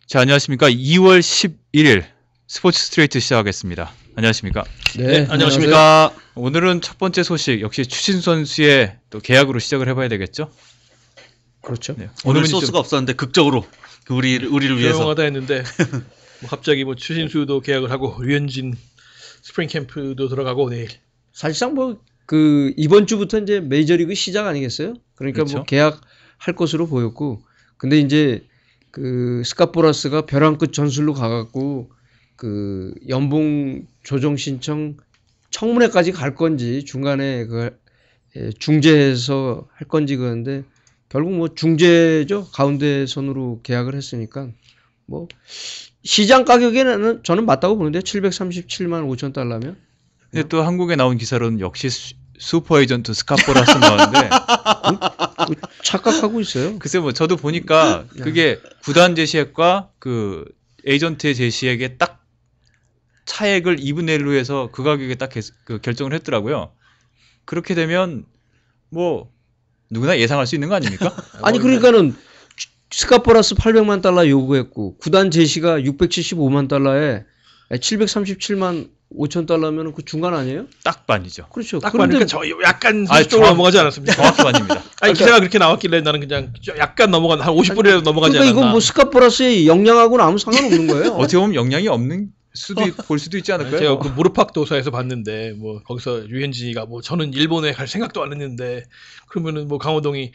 자, 안녕하십니까. 2월 11일 스포츠 스트레이트 시작하겠습니다. 안녕하십니까. 네, 안녕하십니까. 오늘은 첫 번째 소식, 역시 추신수 선수의 또 계약으로 시작을 해봐야 되겠죠? 그렇죠. 네. 오늘 소스가 없었는데 극적으로 우리를 위해서 조용하다 했는데 뭐 갑자기 뭐 추신수도 계약을 하고 류현진 스프링 캠프도 들어가고 내일. 사실상 뭐 그 이번 주부터 이제 메이저리그 시작 아니겠어요? 그러니까 그렇죠. 뭐 계약할 것으로 보였고, 근데 이제 그 스캇 보라스가 벼랑 끝 전술로 가갖고 그 연봉 조정 신청 청문회까지 갈 건지 중간에 그 중재해서 할 건지 그런데 결국 뭐 중재죠. 가운데 선으로 계약을 했으니까 뭐 시장 가격에는 저는 맞다고 보는데 737만 5천 달러면. 근데 또 한국에 나온 기사로는 역시 슈퍼 에이전트 스캇 보라스 나왔는데 착각하고 있어요. 글쎄 뭐 저도 보니까 그게 구단 제시액과 그 에이전트의 제시액에 딱 차액을 2분의 1로 해서 그 가격에 딱 그 결정을 했더라고요. 그렇게 되면 뭐 누구나 예상할 수 있는 거 아닙니까? 아니 그러니까는 스캇 보라스 800만 달러 요구했고 구단 제시가 675만 달러에 737만 5천 달러면 그 중간 아니에요? 딱 반이죠. 그렇죠. 딱 그런데 보니까 저 약간 소식적으로 넘어가지 않았습니다. 정확히 반입니다. 아니 기사가 그렇게 나왔길래 나는 그냥 약간 넘어간 한 50분이라도 넘어가지 그러니까 않았나. 이건 뭐 스캇 보라스의 영향하고는 아무 상관없는 거예요. 어떻게 보면 영향이 없는 수도 볼 수도 있지 않을까요? 제가 그 무릎팍 도사에서 봤는데 뭐 거기서 류현진이가 뭐 저는 일본에 갈 생각도 안 했는데 그러면은 뭐 강호동이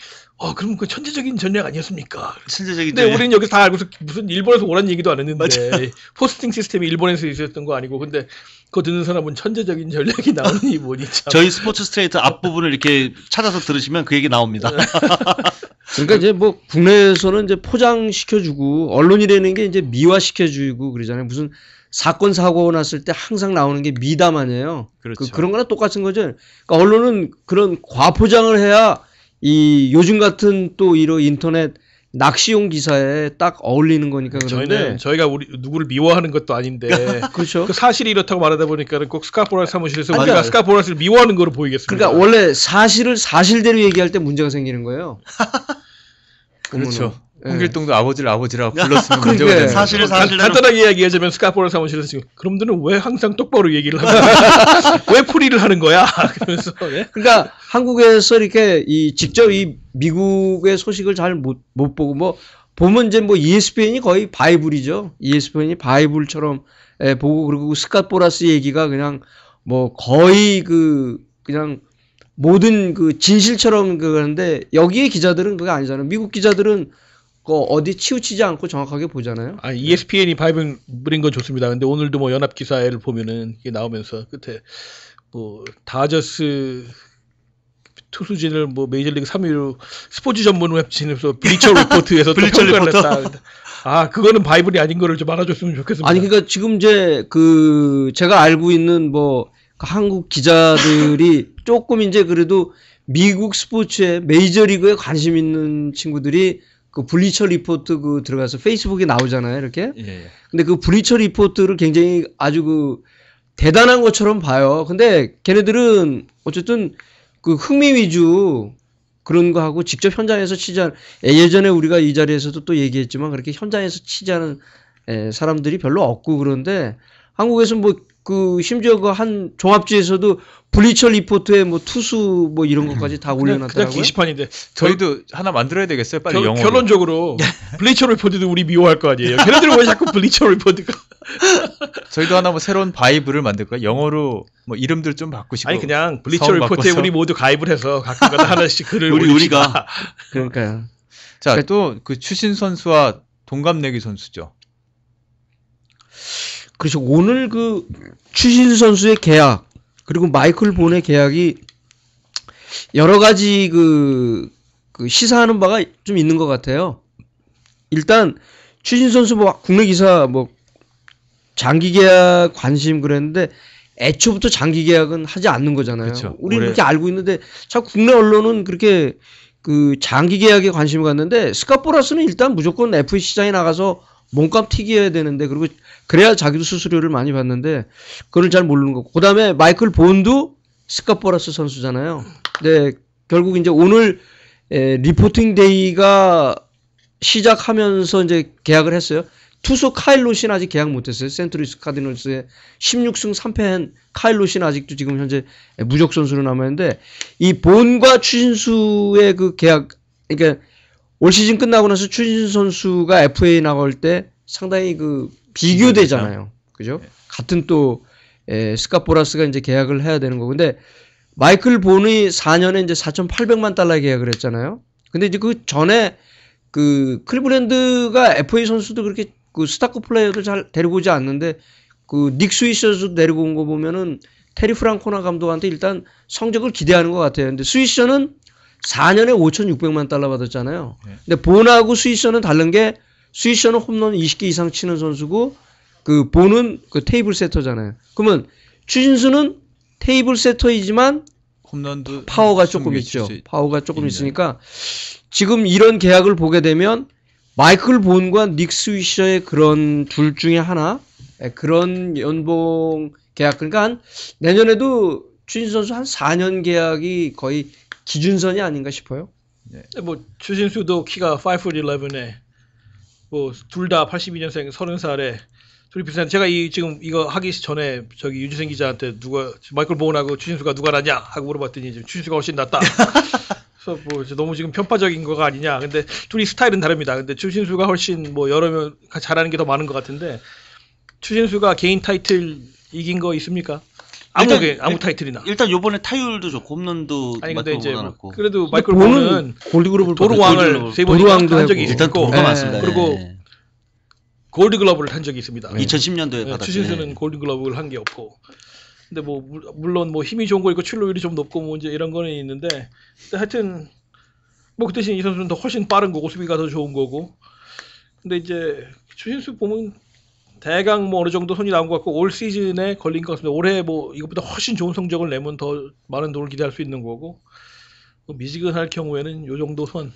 그럼 그 천재적인 전략 아니었습니까? 천재적인 근데 전략. 우리는 여기서 다 알고서 무슨 일본에서 오란 얘기도 안 했는데 포스팅 시스템이 일본에서 있었던 거 아니고 근데 그거 듣는 사람은 천재적인 전략이 나오는 이 뭐니 참. 저희 스포츠 스트레이트 앞부분을 이렇게 찾아서 들으시면 그 얘기 나옵니다. 그러니까 이제 뭐 국내에서는 이제 포장시켜주고 언론이라는 게 이제 미화시켜주고 그러잖아요. 무슨 사건 사고 났을 때 항상 나오는 게 미담 아니에요. 그렇죠. 그런 거랑 똑같은 거죠. 그러니까 언론은 그런 과포장을 해야 이 요즘 같은 또 이런 인터넷 낚시용 기사에 딱 어울리는 거니까 그런데 저희가 우리 누구를 미워하는 것도 아닌데 그렇죠. 그 사실이 이렇다고 말하다 보니까 꼭 스캇 보라스 사무실에서 아니, 우리가 그러니까- 스캇 보라스를 미워하는 거로 보이겠습니다. 그러니까 원래 사실을 사실대로 얘기할 때 문제가 생기는 거예요. 그렇죠. 예. 홍길동도 아버지를 아버지라고 불렀으면 그러니까 문제가 되는 사실을 거죠. 사실대로 간단하게 이야기하자면 스캇 보라스 사무실에서 지금 그놈들은 왜 항상 똑바로 얘기를 하냐 왜 풀이를 하는 거야 그러면서 예? 그러니까 한국에서 이렇게 이 직접 이 미국의 소식을 잘 못 보고 뭐 보면 이제 뭐 ESPN이 거의 바이블이죠. ESPN이 바이블처럼 보고 그리고 스캇 보라스 얘기가 그냥 뭐 거의 그냥 모든 그 진실처럼 그러는데 여기에 기자들은 그게 아니잖아요. 미국 기자들은 어디 치우치지 않고 정확하게 보잖아요. ESPN이 바이블인 건 좋습니다. 근데 오늘도 뭐 연합 기사를 보면은 이게 나오면서 끝에 뭐 다저스 투수진을 뭐 메이저리그 3위로 스포츠 전문 웹진에서 블리처 리포트에서 또 블리처 평가를 리포터. 했다. 그거는 바이블이 아닌 거를 좀 알아줬으면 좋겠습니다. 아니 그러니까 지금 이제 그 제가 알고 있는 뭐 한국 기자들이 조금 이제 그래도 미국 스포츠에 메이저리그에 관심 있는 친구들이 그 블리처 리포트 그 들어가서 페이스북에 나오잖아요, 이렇게. 예. 근데 그 블리처 리포트를 굉장히 아주 그 대단한 것처럼 봐요. 근데 걔네들은 어쨌든 그 흥미 위주 그런 거 하고 직접 현장에서 취재하는 예전에 우리가 이 자리에서도 또 얘기했지만 그렇게 현장에서 취재하는 사람들이 별로 없고 그런데 한국에서 뭐 그 심지어 그 한 종합지에서도 블리처 리포트에 뭐 투수 뭐 이런 것까지 다 그냥 올려놨더라고요. 게시판인데 저희도 하나 만들어야 되겠어요. 빨리 영어로. 결론적으로 블리처 리포트도 우리 미워할 거 아니에요. 걔네들은 왜 자꾸 블리처 리포트가 저희도 하나 뭐 새로운 바이블을 만들까요? 영어로 뭐 이름들 좀 바꾸시고. 아니 그냥 블리처 성 리포트에 바꿔서. 우리 모두 가입을 해서 가끔가다 하나씩 글을 우리가 그러니까요. 자, 또 그 추신 선수와 동갑내기 선수죠. 그렇죠. 오늘 그 추신수 선수의 계약 그리고 마이클 본의 계약이 여러 가지 그 시사하는 바가 좀 있는 것 같아요. 일단 추신수 선수 뭐 국내 기사 뭐 장기 계약 관심 그랬는데 애초부터 장기 계약은 하지 않는 거잖아요. 그렇죠. 우리는 올해- 그렇게 알고 있는데 자꾸 국내 언론은 그렇게 그 장기 계약에 관심을 갖는데 스캇 보라스는 일단 무조건 FA 시장에 나가서 몸값 튀겨야 되는데 그리고 그래야 자기도 수수료를 많이 받는데 그걸 잘 모르는 거고 그다음에 마이클 본도 스캇 보라스 선수잖아요. 근데 결국 이제 오늘 리포팅 데이가 시작하면서 이제 계약을 했어요. 투수 카일 로신 아직 계약 못했어요. 센트루이스 카디널스의 16승 3패한 카일 로신 아직도 지금 현재 무적 선수로 남아있는데 이 본과 추신수의 그 계약, 그러니까 올 시즌 끝나고 나서 추신수 선수가 FA 나갈 때 상당히 그 비교되잖아요. 그죠? 같은 또 스캇 보라스가 이제 계약을 해야 되는 거고. 근데 마이클 본이 4년에 이제 4,800만 달러 계약을 했잖아요. 근데 이제 그 전에 그 클리블랜드가 FA 선수도 그렇게 그 스타급 플레이어도 잘 데리고 오지 않는데 그 닉 스위셔도 데리고 온 거 보면은 테리 프랑코나 감독한테 일단 성적을 기대하는 것 같아요. 근데 스위셔는 4년에 5,600만 달러 받았잖아요. 근데 본하고 스위셔는 다른 게 스위셔는 홈런 20개 이상 치는 선수고 그 본은 그 테이블 세터잖아요. 그러면 추신수는 테이블 세터이지만 홈런도 파워가 조금 있죠. 파워가 조금 있으니까 지금 이런 계약을 보게 되면 마이클 본과 닉 스위셔의 그런 둘 중에 하나 그런 연봉 계약 그러니까 한 내년에도 추신수 선수 한 4년 계약이 거의 기준선이 아닌가 싶어요. 네. 뭐 추신수도 키가 5'11에 뭐 둘 다 82년생 30살에 둘이 비슷한. 제가 지금 이거 하기 전에 저기 유지생 기자한테 누가 마이클 보은하고 추신수가 누가 낫냐 하고 물어봤더니 지금 추신수가 훨씬 낫다. 그래서 뭐 너무 지금 편파적인 거가 아니냐. 근데 둘이 스타일은 다릅니다. 근데 추신수가 훨씬 뭐 여러 명 잘하는 게 더 많은 것 같은데 추신수가 개인 타이틀 이긴 거 있습니까? 아무 타이틀이나. 일단 요번에 타율도 좋고 홈런도 아니 근데 이제 많았고. 그래도 마이클 보은은 골드그룹을 도루왕을 세 번 한 적이 일단 있고 도루가 많습니다. 그리고 골드글러브를 탄 적이 있습니다. 2010년도에 받았죠. 추신수는 골든글러브를 한 게 없고. 근데 뭐 물론 뭐 힘이 좋은 거 있고 출루율이 좀 높고 뭐 이제 이런 거는 있는데 근데 하여튼 뭐 그 대신 이 선수는 더 훨씬 빠른 거고 수비가 더 좋은 거고. 근데 이제 추신수 보면 대강 뭐 어느 정도 손이 나온 것 같고 올 시즌에 걸린 것 같습니다. 올해 뭐 이것보다 훨씬 좋은 성적을 내면 더 많은 돈을 기대할 수 있는 거고 뭐 미지근할 경우에는 요 정도 선.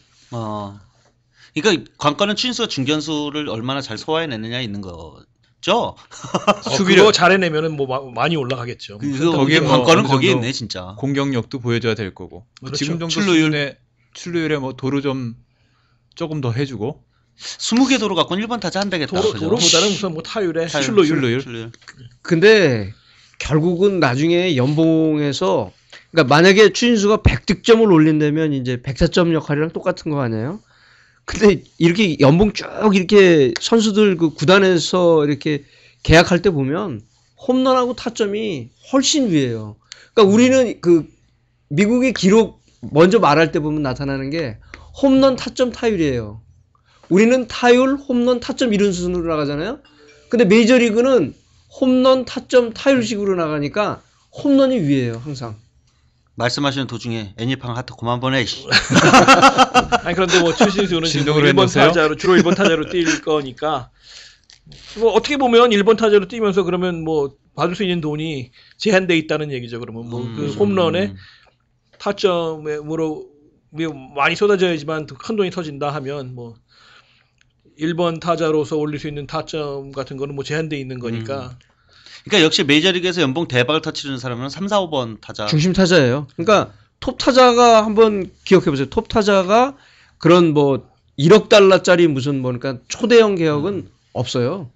그러니까 관건은 추신수가 중견수를 얼마나 잘 소화해내느냐 있는 거죠. 수비를 잘해내면은 뭐 많이 올라가겠죠. 거기에 뭐 뭐 관건은 어느 거기에 정도 있네 진짜. 공격력도 보여줘야 될 거고. 그렇죠. 지금 정도 출루율에 뭐 도루 좀 조금 더 해주고. 20개 도루 갖고는 1번 타자 한 대겠다. 도루보다는 우선 뭐 타율에 출루율. 근데 결국은 나중에 연봉에서 그러니까 만약에 추신수가 100득점을 올린다면 이제 104점 역할이랑 똑같은 거 아니에요? 근데 이렇게 연봉 쭉 이렇게 선수들 그 구단에서 이렇게 계약할 때 보면 홈런하고 타점이 훨씬 위에요. 그러니까 우리는 그 미국의 기록 먼저 말할 때 보면 나타나는 게 홈런 타점 타율이에요. 우리는 타율, 홈런, 타점 이런 순으로 나가잖아요. 근데 메이저리그는 홈런, 타점, 타율식으로 나가니까 홈런이 위에요, 항상. 말씀하시는 도중에 애니팡 하트 그만 보내. 아니 그런데 뭐 추신수는 지금 1번 타자로 주로 1번 타자로 뛸 거니까 뭐 어떻게 보면 1번 타자로 뛰면서 그러면 뭐 받을 수 있는 돈이 제한돼 있다는 얘기죠. 그러면 뭐 그 홈런에 타점으로 많이 쏟아져야지만 큰 돈이 터진다 하면 뭐 1번 타자로서 올릴 수 있는 타점 같은 거는 뭐 제한돼 있는 거니까. 그러니까 역시 메이저리그에서 연봉 대박을 터치는 사람은 3, 4, 5번 타자. 중심 타자예요. 그러니까 톱 타자가 한번 기억해 보세요. 톱 타자가 그런 뭐 1억 달러짜리 무슨 뭐 그러니까 초대형 계약은 없어요.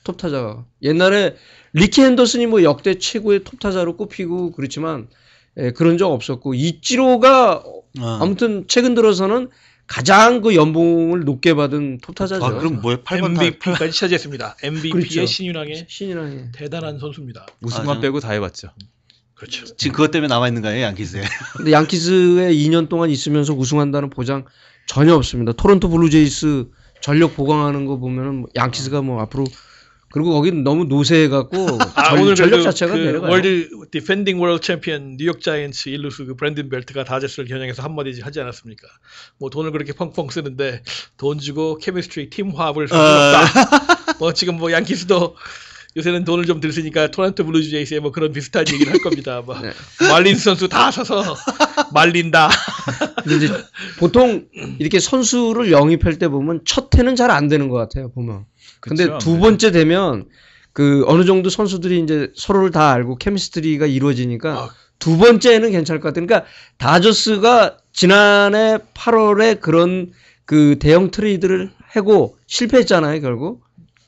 톱 타자가. 옛날에 리키 핸더슨이 뭐 역대 최고의 톱 타자로 꼽히고 그렇지만 그런 적 없었고 이치로가 아무튼 최근 들어서는 가장 그 연봉을 높게 받은 톱타자죠. 그럼 뭐에 8번 MVP까지 차지했습니다. MVP의 그렇죠. 신인왕의 신인왕의 대단한 선수입니다. 우승만 빼고 다 해봤죠. 그렇죠. 지금 그것 때문에 남아 있는 거예요, 양키스에. 근데 양키스에 2년 동안 있으면서 우승한다는 보장 전혀 없습니다. 토론토 블루제이스 전력 보강하는 거 보면은 양키스가 뭐 앞으로 그리고 거긴 너무 노쇠해갖고 오늘 전력 자체가 그 내려가요. 월드 디펜딩 월드 챔피언 뉴욕 자이언츠 일루수 그 브랜든 벨트가 다저스를 겨냥해서 한마디 하지 않았습니까? 뭐 돈을 그렇게 펑펑 쓰는데 돈 주고 케미스트리 팀 화합을 쓸 수 없다. 뭐 지금 뭐 양키스도 요새는 돈을 좀 들 쓰니까 토론토 블루제이스에 뭐 그런 비슷한 얘기를 할 겁니다. 뭐 네. 말린 선수 다 서서 말린다. 근데 이제 보통 이렇게 선수를 영입할 때 보면 첫 해는 잘 안 되는 것 같아요. 보면. 근데 그쵸, 두 번째 되면 그 어느 정도 선수들이 이제 서로를 다 알고 케미스트리가 이루어지니까 두 번째는 괜찮을 것 같아요. 그러니까 다저스가 지난해 8월에 그런 그 대형 트레이드를 해고 실패했잖아요, 결국.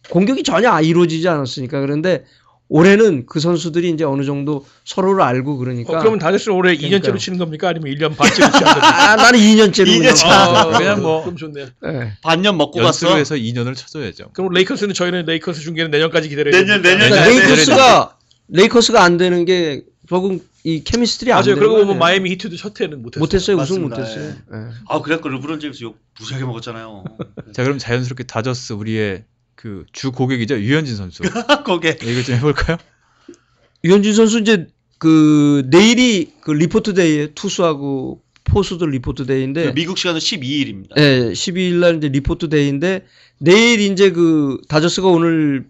공격이 전혀 이루어지지 않았으니까. 그런데 올해는 그 선수들이 이제 어느 정도 서로를 알고 그러니까. 그러면 다저스는 올해 2년째로 치는 겁니까? 아니면 1년 반째로 치는 겁니까? 나는 2년째로 그냥 쳐. 그냥 뭐 그럼 좋네요. 네. 반년 먹고 연수로 갔어. 해서 2년을 쳐줘야죠. 그럼 레이커스는 저희는 레이커스 중계는 내년까지 기다려야 내년, 됩니까? 내년. 그러니까 레이커스가 안 되는 게 결국 이 케미스트리 안 맞아요. 되는 그러고 거예요. 보면 마이애미 히트도 첫 해는 못했어요. 못했어요. 우승 맞습니다. 못했어요. 예. 아, 그래갖고 르브론 제임스 욕 무지하게 먹었잖아요. 자, 그럼 자연스럽게 다저스 우리의 그 주 고객이죠. 유현진 선수. 거기에. 이거 좀 해볼까요? 유현진 선수 이제 그 내일이 그 리포트 데이에 투수하고 포수들 리포트 데이인데 미국 시간은 12일입니다. 예, 12일 날 이제 리포트 데이인데 내일 이제 그 다저스가 오늘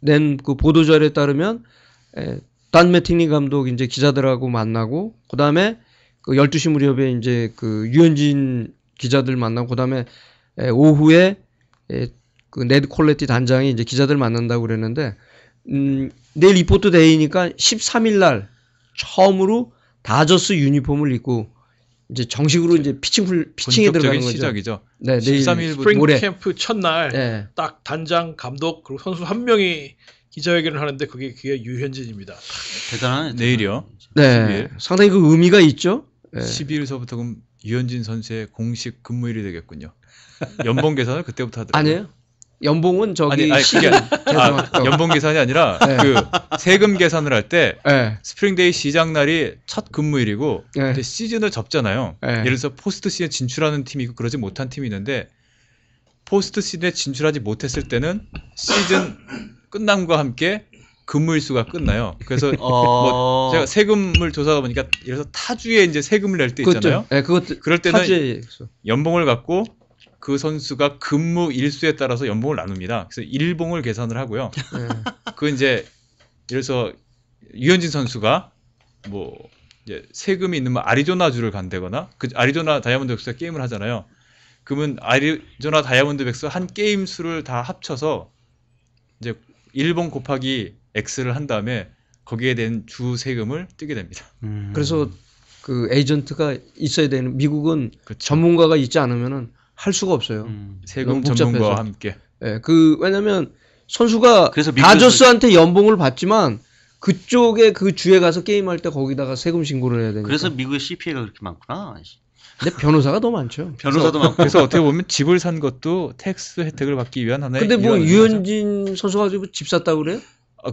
낸 그 보도자료에 따르면 단 매팅리 감독 이제 기자들하고 만나고 그다음에 그 12시 무렵에 이제 그 유현진 기자들 만나고 그다음에 오후에 그 네드 콜레티 단장이 이제 기자들 만난다고 그랬는데 내일 리포트 데이니까 13일 날 처음으로 다저스 유니폼을 입고 이제 정식으로 이제 피칭에 본격적인 들어가는 거죠. 시작이죠. 네, 내일 13일부터 스프링 모레. 캠프 첫날 네. 딱 단장, 감독 그리고 선수 한 명이 기자회견을 하는데 그게 유현진입니다. 대단하네. 내일이요. 네, 상당히 그 의미가 있죠. 네. 12일서부터 그럼 유현진 선수의 공식 근무일이 되겠군요. 연봉 계산을 그때부터 하더라고요. 아니에요. 연봉은 저기 아니 그게 죄송합니다. 연봉 계산이 아니라 네. 그 세금 계산을 할 때 네. 스프링데이 시작 날이 첫 근무일이고 네. 이제 시즌을 접잖아요. 네. 예를 들어서 포스트 시즌 진출하는 팀이 있고 그러지 못한 팀이 있는데 포스트 시즌에 진출하지 못했을 때는 시즌 끝남과 함께 근무일 수가 끝나요. 그래서 뭐 제가 세금을 조사하다 보니까 예를 들어서 타주에 이제 세금을 낼 때 있잖아요. 네, 그것도 그럴 때는 타주에 연봉을 갖고 그 선수가 근무 일수에 따라서 연봉을 나눕니다. 그래서 일봉을 계산을 하고요. 네. 그 이제 예를 들어서 유현진 선수가 뭐 이제 세금이 있는 뭐 아리조나주를 간다거나 그 아리조나 다이아몬드백스가 게임을 하잖아요. 그러면 아리조나 다이아몬드백스 한 게임 수를 다 합쳐서 이제 일봉 곱하기 X를 한 다음에 거기에 대한 주 세금을 뜨게 됩니다. 그래서 그 에이전트가 있어야 되는 미국은 그렇죠. 전문가가 있지 않으면은 할 수가 없어요. 세금 너무 복잡해서. 전문가와 함께. 예, 그 왜냐면 선수가 그래서 미국에서- 다저스한테 연봉을 받지만 그쪽에 그 주에 가서 게임할 때 거기다가 세금 신고를 해야 되니까. 그래서 미국의 CPA가 그렇게 많구나. 근데 변호사가 더 많죠. 변호사도 많고. 그래서 어떻게 보면 집을 산 것도 텍스 혜택을 받기 위한 하나의 근데 뭐 일환이죠. 유현진 선수가 지금 집 샀다고 그래요?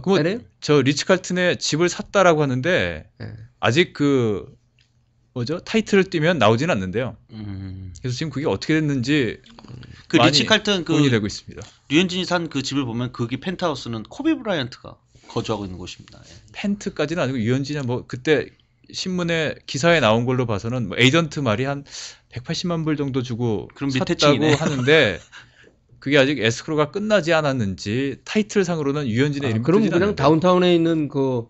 뭐 아니에요? 저 리치 칼튼에 집을 샀다라고 하는데 네. 아직 그 뭐죠 타이틀을 뛰면 나오지는 않는데요. 그래서 지금 그게 어떻게 됐는지 그 많이 리치 칼튼 그 고민이 되고 있습니다. 류현진이 산 그 집을 보면 거기 펜트하우스는 코비 브라이언트가 거주하고 있는 곳입니다. 예. 펜트까지는 아니고 유현진이 뭐 그때 신문에 기사에 나온 걸로 봐서는 뭐 에이전트 말이 한 180만 불 정도 주고 그럼 샀다고 밑에층이네. 하는데 그게 아직 에스크로가 끝나지 않았는지 타이틀상으로는 유현진의 이름이 그럼 뜨진 그냥 않는데. 다운타운에 있는 그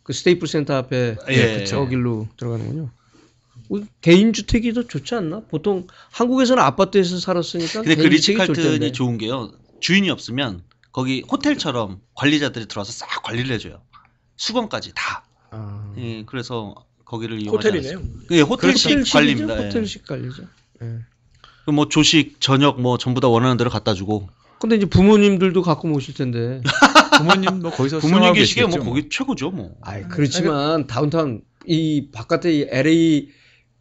스테이플 센터 앞에 예, 그쵸. 저길로 들어가는군요. 개인 주택이 더 좋지 않나? 보통 한국에서는 아파트에서 살았으니까. 근데 그 개인 리치 주택이 좋을 텐데. 칼튼이 좋은 게요. 주인이 없으면 거기 호텔처럼 관리자들이 들어와서 싹 관리를 해줘요. 수건까지 다. 아. 예, 그래서 거기를 이용하지 호텔이네요. 않습니다. 예, 호텔식 호텔식이죠? 관리입니다. 예. 호텔식 관리죠. 예. 그 뭐 조식, 저녁 뭐 전부 다 원하는 대로 갖다 주고. 근데 이제 부모님들도 갖고 오실 텐데. 부모님 뭐 거기서 부모님 수영하고 계시기에 뭐 계시겠죠, 거기 최고죠, 뭐. 아이, 그렇지만 다운타운 이 바깥에 이 LA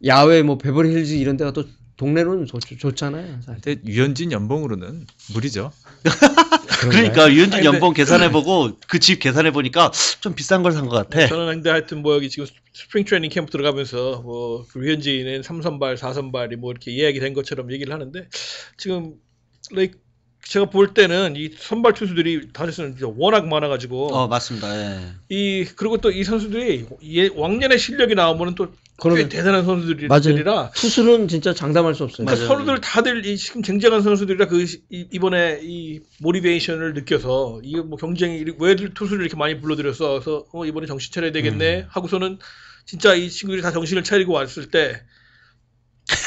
야외 뭐 베버리힐즈 이런 데가 또 동네로는 좋잖아요. 사실. 근데 유현진 연봉으로는 무리죠. 그러니까 유현진 아니, 근데- 연봉 계산해보고 그 집 계산해보니까 좀 비싼 걸 산 것 같아. 저는 근데 하여튼 뭐 여기 지금 스프링 트레이닝 캠프 들어가면서 뭐 류현진은 3선발, 4선발이 뭐 이렇게 이야기 된 것처럼 얘기를 하는데 지금 제가 볼 때는 이 선발 투수들이 다저스는 워낙 많아가지고 맞습니다. 예. 그리고 또 이 선수들이 왕년의 실력이 나오면은 또 꽤 그러네. 대단한 맞아요. 선수들이라 투수는 진짜 장담할 수 없어요. 맞아요. 선수들 다들 이 지금 쟁쟁한 선수들이라 이번에 이 모티베이션을 느껴서 이게 뭐 경쟁이 왜 투수를 이렇게 많이 불러들였어 그래서 이번에 정신 차려야 되겠네 하고서는 진짜 이 친구들이 다 정신을 차리고 왔을 때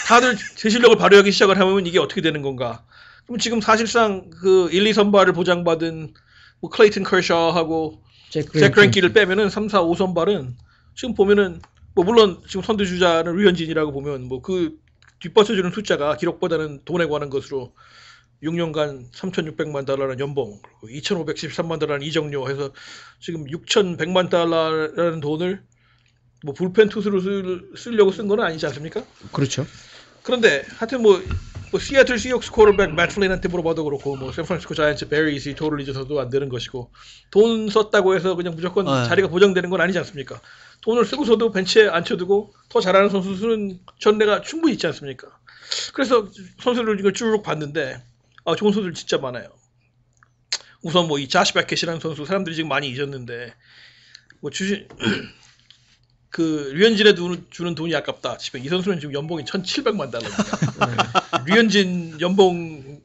다들 제 실력을 발휘하기 시작을 하면 이게 어떻게 되는 건가? 그럼 지금 사실상 그 1, 2선발을 보장받은 뭐 클레이튼 커샤하고 잭 그랭키를 빼면은 3, 4, 5선발은 지금 보면은 뭐 물론 지금 선두 주자는 류현진이라고 보면 뭐 그 뒷받쳐주는 숫자가 기록보다는 돈에 관한 것으로 6년간 3,600만 달러라는 연봉, 그리고 2,513만 달러라는 이적료 해서 지금 6,100만 달러라는 돈을 뭐 불펜 투수로 쓰려고 쓴 건 아니지 않습니까? 그렇죠. 그런데 하여튼 뭐 시애틀 시옥스 쿼터백 맷 플린한테 물어봐도 그렇고 뭐 샌프란시스코 자이언츠 베리 토를 잊어서도 안 되는 것이고 돈 썼다고 해서 그냥 무조건 자리가 보장되는 건 아니지 않습니까? 돈을 쓰고서도 벤치에 앉혀두고 더 잘하는 선수 쓰는 전례가 충분히 있지 않습니까? 그래서 선수를 이걸 쭉 봤는데 좋은 선수들 진짜 많아요. 우선 뭐 이 자시 베켓이라는 선수 사람들이 지금 많이 잊었는데 뭐 그 류현진에 주는 돈이 아깝다 싶으면 이 선수는 지금 연봉이 1,700만 달러입니다. 류현진 연봉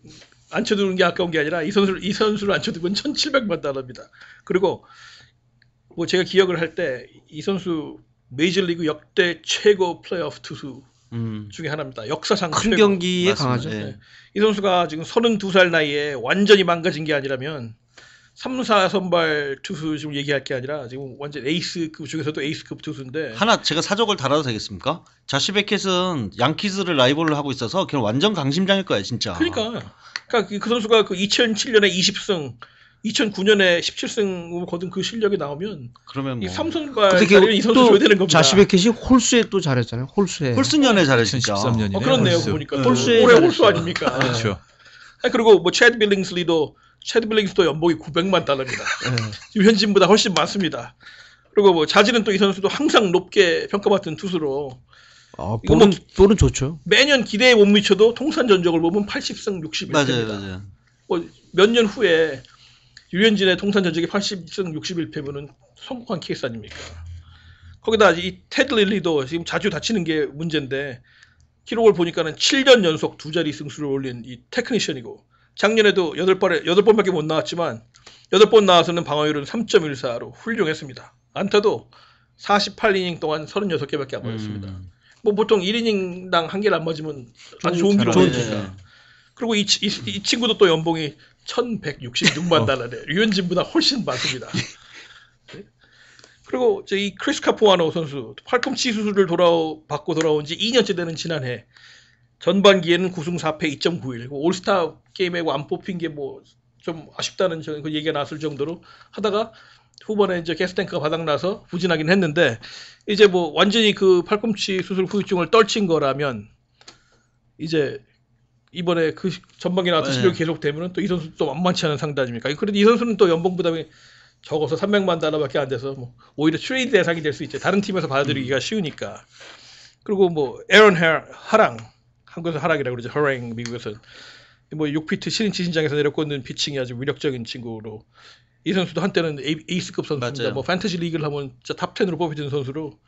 앉혀두는 게 아까운 게 아니라 이 선수를 앉혀두면 1,700만 달러입니다. 그리고 뭐 제가 기억을 할 때 이 선수 메이저리그 역대 최고 플레이오프 투수 중에 하나입니다. 역사상 큰 최고. 경기에 맞습니다. 강하죠. 예. 이 선수가 지금 32살 나이에 완전히 망가진 게 아니라면 3, 4 선발 투수 지금 얘기할 게 아니라 지금 완전 에이스급 중에서도 에이스급 투수인데 하나 제가 사족을 달아도 되겠습니까? 자시 베켓은 양키즈를 라이벌로 하고 있어서 걔는 완전 강심장일 거야 진짜. 그러니까 그 선수가 그 2007년에 20승 2009년에 17승 거둔 그 실력이 나오면 그러면 이 뭐 삼선발 근데 자리는 이 선수 줘야 되는 겁니다. 자시베켓이 홀수에 또 잘했잖아요. 홀수에. 홀순년에 잘했으니까. 2013년이네. 그렇네요. 홀수. 보니까 홀수에 올해 잘했어요. 홀수 아닙니까? 그렇죠. 그리고 뭐 체드 빌링스도 연봉이 900만 달러입니다. 유현진보다 훨씬 많습니다. 그리고 뭐 자지는 또 이 선수도 항상 높게 평가받던 투수로 이거 뭐 볼은 좋죠. 매년 기대에 못 미쳐도 통산 전적을 보면 80승 61패입니다. 맞아요. 뭐 몇 년 후에 유현진의 통산 전적이 80승 61패면은 성공한 케이스 아닙니까? 거기다 이 테드 릴리도 지금 자주 다치는 게 문제인데 기록을 보니까는 7년 연속 두 자리 승수를 올린 이 테크니션이고 작년에도 8번밖에 못 나왔지만 8번 나와서는 방어율은 3.14로 훌륭했습니다. 안타도 48이닝 동안 36개밖에 안 맞았습니다. 뭐 보통 1이닝당 한 개를 안 맞으면 아주 좋은 기록이니까. 그리고 이 친구도 또 연봉이 1,166만 달러네. 류현진보다 훨씬 많습니다. 네? 그리고 이 크리스 카푸아노 선수 팔꿈치 수술을 받고 돌아온 지 2년째 되는 지난해 전반기에는 9승 4패 2.91 올스타 게임에 안 뽑힌 게 뭐 좀 아쉽다는 그 얘기가 나왔을 정도로 하다가 후반에 이제 게스탱크가 바닥나서 부진하긴 했는데 이제 뭐 완전히 그 팔꿈치 수술 후유증을 떨친 거라면 이제 이번에 그 전반기에 나왔던 실력이 계속되면 또 이 선수 또 만만치 않은 상대 아닙니까? 그런데 이 선수는 또 연봉 부담이 적어서 300만 달러밖에 안 돼서 뭐 오히려 트레이드 대상이 될 수 있죠. 다른 팀에서 받아들이기가 쉬우니까. 그리고 뭐 에런 하랑 한국에서 하락이라고 그러죠. 허랭 미국에서 뭐 6피트 신인치신장에서 내려꽂는 피칭이 아주 위력적인 친구로 이 선수도 한때는 에이스급 선수입니다. 맞아요. 뭐 판타지 리그를 하면 진짜 탑 10으로 뽑히던 선수로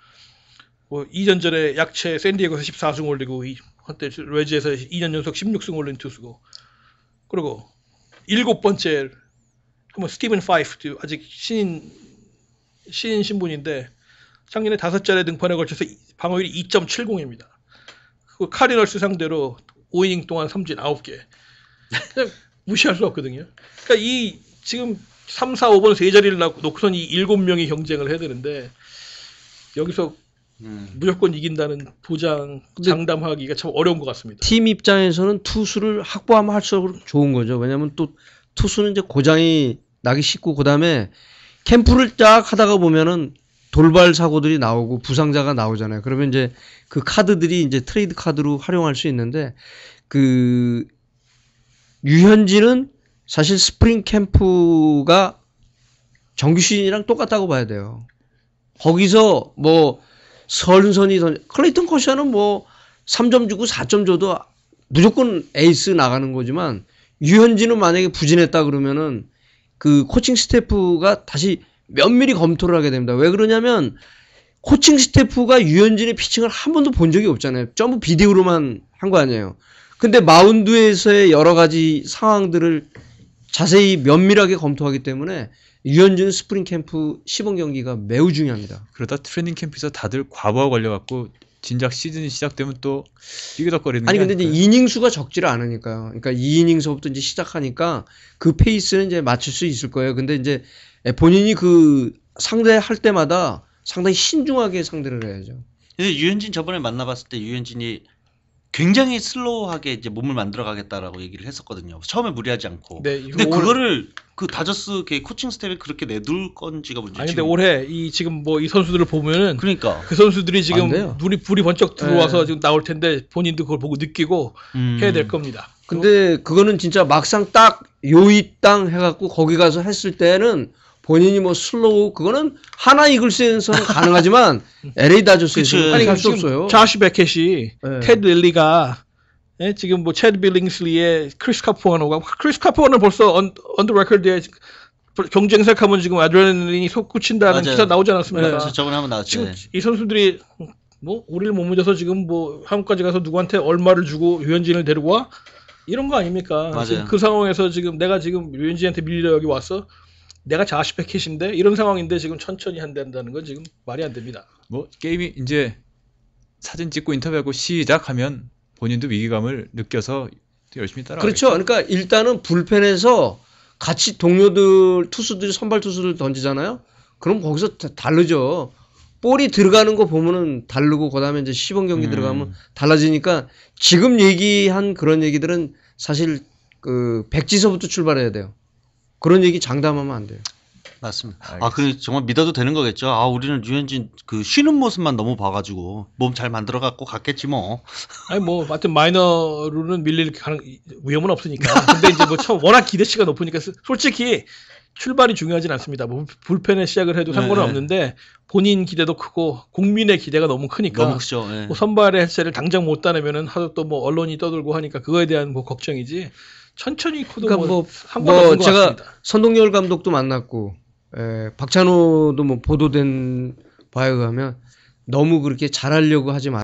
뭐 2년 전에 약체 샌디에고에서 14승 올리고 한때 레지에서 2년 연속 16승 올린 투수고 그리고 7번째 뭐 스티븐 파이프 아직 신인 신분인데 작년에 5차례 등판에 걸쳐서 방어율이 2.70입니다. 그 카디널스 상대로 5이닝 동안 삼진 9개. 그냥 무시할 수 없거든요. 그러니까 이 지금 3, 4, 5번 세 자리를 놓고선 이 7명이 경쟁을 해야 되는데 여기서 무조건 이긴다는 보장 장담하기가 참 어려운 것 같습니다. 팀 입장에서는 투수를 확보하면 할수록 좋은 거죠. 왜냐하면 또 투수는 이제 고장이 나기 쉽고 그다음에 캠프를 쫙 하다가 보면은 돌발 사고들이 나오고 부상자가 나오잖아요. 그러면 이제 그 카드들이 이제 트레이드 카드로 활용할 수 있는데 그 유현진은 사실 스프링 캠프가 정규 시즌이랑 똑같다고 봐야 돼요. 거기서 뭐 선선히 클레이턴 커셔는 뭐 3점 주고 4점 줘도 무조건 에이스 나가는 거지만 유현진은 만약에 부진했다 그러면은 그 코칭 스태프가 다시 면밀히 검토를 하게 됩니다. 왜 그러냐면 코칭 스태프가 유현진의 피칭을 한 번도 본 적이 없잖아요. 전부 비디오로만 한 거 아니에요. 근데 마운드에서의 여러 가지 상황들을 자세히 면밀하게 검토하기 때문에 유현진 스프링 캠프 시범 경기가 매우 중요합니다. 그러다 트레이닝 캠프에서 다들 과부하 걸려갖고 진작 시즌이 시작되면 또 삐그덕거리는 아니 게 근데 이제 아닐까요? 이닝 수가 적지를 않으니까요. 그러니까 2이닝서부터 이제 시작하니까 그 페이스는 이제 맞출 수 있을 거예요. 근데 이제 본인이 그 상대할 때마다 상당히 신중하게 상대를 해야죠. 근데 유현진 저번에 만나봤을 때 유현진이 굉장히 슬로우하게 이제 몸을 만들어 가겠다라고 얘기를 했었거든요. 처음에 무리하지 않고. 네, 근데 그거를 그 다저스 코칭 스텝이 그렇게 내둘 건지가 문제지. 아니 근데 올해 이 지금 뭐 이 선수들을 보면은 그러니까 그 선수들이 안 지금 돼요. 불이 번쩍 들어와서 네. 지금 나올 텐데 본인도 그걸 보고 느끼고 해야 될 겁니다. 근데 그거는 진짜 막상 딱 요이 땅 해갖고 거기 가서 했을 때는 본인이 뭐 슬로우 그거는 하나 이글스에서는 가능하지만 LA 그치. 다저스에서는 아니 할 수 지금 없어요. 자시 베켓이 네. 테드 릴리가 지금 뭐 체드 빌링슬리의 크리스 카포너가 크리스 카포너는 벌써 언더 레코드에 경쟁 시작하면 지금 아드레날린이 솟구친다는 맞아요. 기사 나오지 않았습니까? 네, 저번에 한번 나왔죠. 지금 이 선수들이 뭐 우리를 못 믿어서 지금 뭐 한국까지 가서 누구한테 얼마를 주고 류현진을 데리고 와 이런 거 아닙니까? 맞아요. 지금 그 상황에서 지금 내가 지금 류현진한테 밀려 여기 왔어. 내가 자시 패킷인데 이런 상황인데 지금 천천히 한다는 건 지금 말이 안 됩니다. 뭐 게임이 이제 사진 찍고 인터뷰하고 시작하면 본인도 위기감을 느껴서 열심히 따라가겠죠. 그렇죠. 그러니까 일단은 불펜에서 같이 동료들 투수들이 선발 투수를 던지잖아요. 그럼 거기서 다르죠. 볼이 들어가는 거 보면은 다르고 그다음에 이제 시범 경기 들어가면 달라지니까 지금 얘기한 그런 얘기들은 사실 그 백지서부터 출발해야 돼요. 그런 얘기 장담하면 안 돼요. 맞습니다. 알겠습니다. 그 정말 믿어도 되는 거겠죠. 우리는 류현진 그 쉬는 모습만 너무 봐가지고 몸 잘 만들어 갖고 갔겠지 뭐. 아니 뭐 하여튼 마이너로는 밀릴 위험은 없으니까. 근데 이제 뭐 처음 워낙 기대치가 높으니까 솔직히 출발이 중요하진 않습니다. 뭐 불펜에 시작을 해도 상관은 네. 없는데 본인 기대도 크고 국민의 기대가 너무 크니까 너무 크죠. 예. 뭐 선발의 헬스를 당장 못 따내면은 하도 또 뭐 언론이 떠들고 하니까 그거에 대한 뭐 걱정이지. 천천히 커도 그러니까 뭐 상관없는 것 제가 같습니다. 선동열 감독도 만났고 박찬호도 뭐 보도된 바에 의하면 너무 그렇게 잘하려고 하지 마.